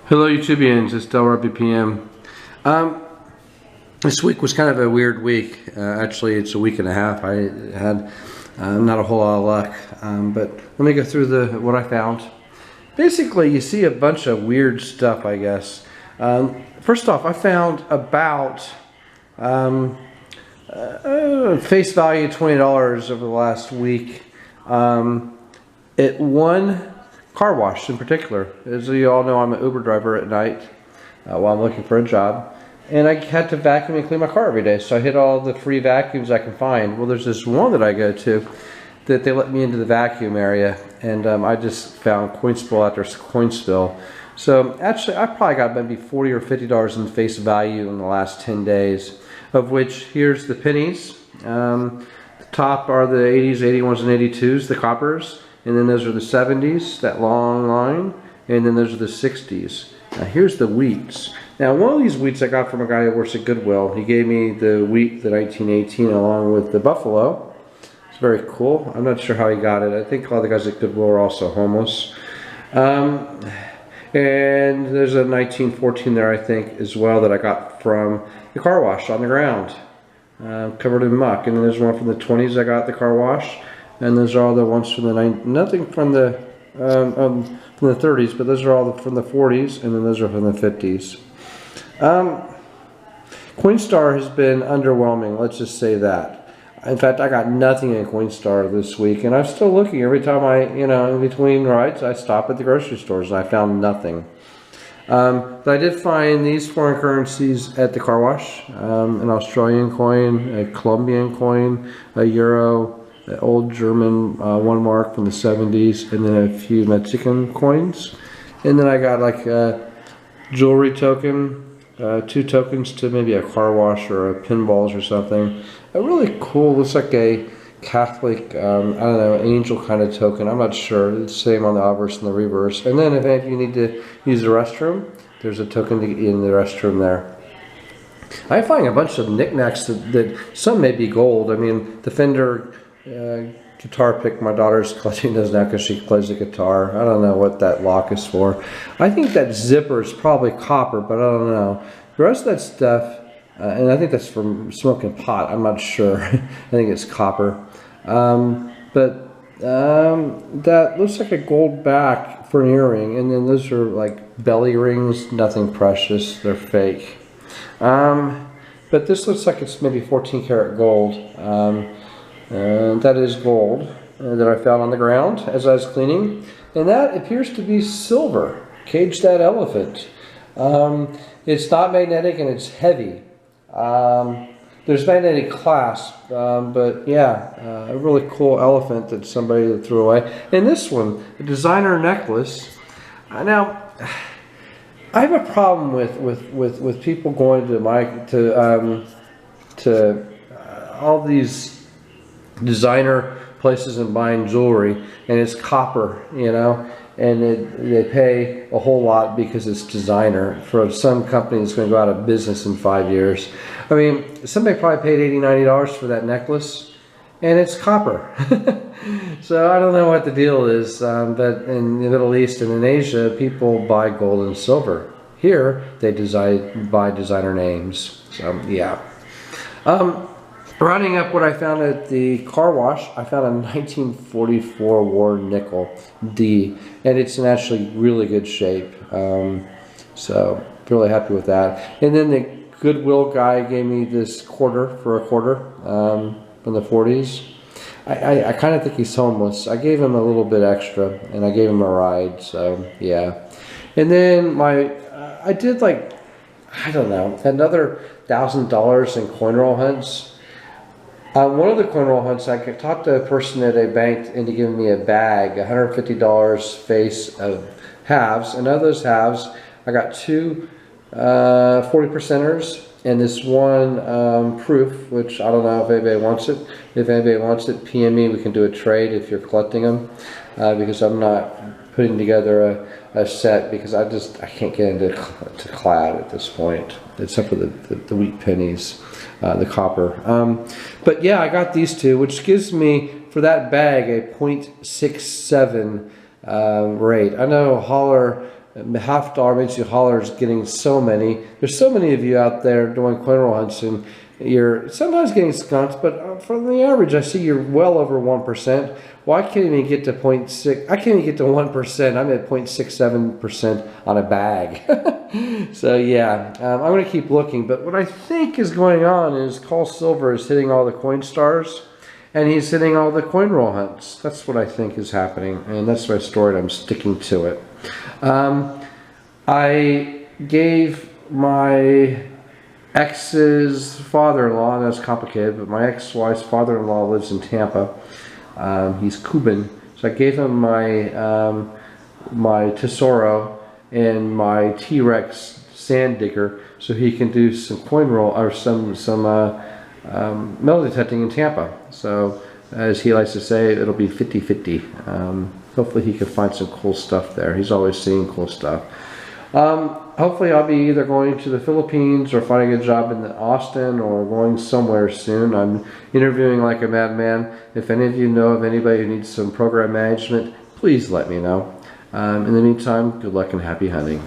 Hello YouTubians, it's Delrar BPM. This week was kind of a weird week. Actually, it's a week and a half. I had not a whole lot of luck, but let me go through what I found. Basically, you see a bunch of weird stuff, I guess. First off, I found about face value $20 over the last week at one car wash in particular. As you all know, I'm an Uber driver at night while I'm looking for a job, and I had to vacuum and clean my car every day, so I hit all the free vacuums I can find. Well, there's this one that I go to that they let me into the vacuum area, and I just found coin spill after coin spill. So actually I probably got maybe $40 or $50 in face value in the last 10 days, of which here's the pennies. The top are the 80s, 81s, and 82s, the coppers. And then those are the 70s, that long line, and then those are the 60s. Now here's the wheats. Now one of these wheats I got from a guy who works at Goodwill. He gave me the wheat, the 1918, along with the buffalo. It's very cool. I'm not sure how he got it. I think a lot of the guys at Goodwill are also homeless. And there's a 1914 there, I think, as well, that I got from the car wash on the ground, covered in muck. And then there's one from the 20s I got at the car wash. And those are all the ones from the nothing from the 30s, but those are all from the 40s, and then those are from the 50s. Coinstar has been underwhelming. Let's just say that. In fact, I got nothing in Coinstar this week, and I'm still looking. Every time in between rides, I stop at the grocery stores, and I found nothing. But I did find these foreign currencies at the car wash: an Australian coin, a Colombian coin, a euro, an old German 1 mark from the 70s, and then a few Mexican coins. And then I got like a jewelry token, 2 tokens to maybe a car wash or a pinballs or something. A really cool, looks like a Catholic, I don't know, angel kind of token. I'm not sure. It's the same on the obverse and the reverse. And then if you need to use the restroom, there's a token to get in the restroom there. I find a bunch of knickknacks that some may be gold. I mean, the Fender guitar pick my daughter's collecting those now because she plays the guitar. I don't know what that lock is for. I think that zipper is probably copper, but I don't know. The rest of that stuff, and I think that's from smoking pot, I'm not sure. I think it's copper. But that looks like a gold back for an earring, and then those are like belly rings, nothing precious, they're fake. But this looks like it's maybe 14 karat gold. That is gold that I found on the ground as I was cleaning, and that appears to be silver. Cage that elephant. It's not magnetic and it's heavy. There's magnetic clasp, but yeah, a really cool elephant that somebody threw away. And this one, a designer necklace. Now, I have a problem with people going to all these designer places and buying jewelry, and it's copper, and they pay a whole lot because it's designer for some company that's going to go out of business in 5 years. I mean, somebody probably paid $80, $90 for that necklace, and it's copper. So I don't know what the deal is, but in the Middle East and in Asia, people buy gold and silver. Here, they buy designer names. So yeah. Rounding up what I found at the car wash, I found a 1944 war nickel D, and it's in actually really good shape. So really happy with that. And then the Goodwill guy gave me this quarter for a quarter from the 40s. I kind of think he's homeless. I gave him a little bit extra, and I gave him a ride. So yeah. And then I did like, I don't know, another $1,000 in coin roll hunts. One of the coin roll hunts, I talked to a person at a bank into giving me a bag, $150 face of halves. And of those halves, I got 2 40%ers and this one proof, which I don't know if anybody wants it. If anybody wants it, PM me. We can do a trade if you're collecting them, because I'm not putting together a set because I can't get into clad at this point, except for the wheat pennies. The copper. But yeah, I got these 2, which gives me, for that bag, a 0.67 rate. I know Holler $50 makes you holler is getting so many. There's so many of you out there doing coin roll hunts, and you're sometimes getting skunked, but from the average, I see you're well over 1%. Well, I can't even get to 0.6. I can't even get to 1%. I'm at 0.67% on a bag. So yeah, I'm going to keep looking. But what I think is going on is Call Silver is hitting all the Coinstars, and he's hitting all the coin roll hunts. That's what I think is happening, and that's my story. I'm sticking to it. I gave my ex's father-in-law, and that's complicated, but my ex-wife's father-in-law lives in Tampa. He's Cuban, so I gave him my my Tesoro and my T-Rex sand digger, so he can do some coin roll or some metal detecting in Tampa. So as he likes to say, it'll be 50-50. Hopefully he can find some cool stuff there. He's always seeing cool stuff. Hopefully I'll be either going to the Philippines or finding a job in Austin or going somewhere soon. I'm interviewing like a madman. If any of you know of anybody who needs some program management, please let me know. In the meantime, good luck and happy hunting.